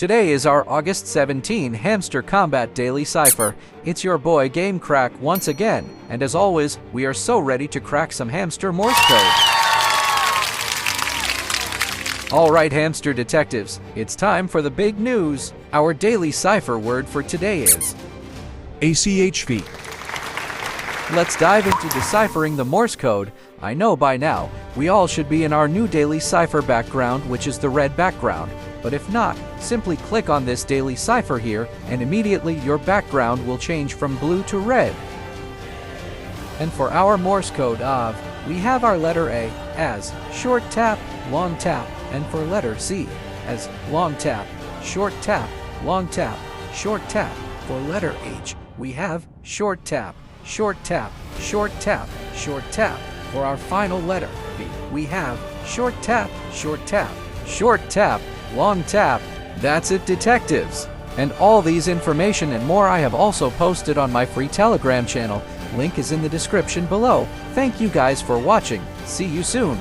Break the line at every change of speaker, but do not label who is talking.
Today is our August 17 Hamster Kombat Daily Cipher. It's your boy Game Crack once again, and as always, we are so ready to crack some hamster Morse code. Alright hamster detectives, it's time for the big news. Our daily cipher word for today is
ACHV.
Let's dive into deciphering the Morse code. I know by now, we all should be in our new daily cipher background, which is the red background. But if not, simply click on this daily cipher here, and immediately your background will change from blue to red. And for our Morse code of, we have our letter A as short tap, long tap, and for letter C as long tap, short tap, long tap, short tap. For letter H, we have short tap, short tap, short tap, short tap. For our final letter B, we have short tap, short tap, short tap, long tap. That's it, detectives. And all these information and more I have also posted on my free Telegram channel. Link is in the description below. Thank you guys for watching. See you soon.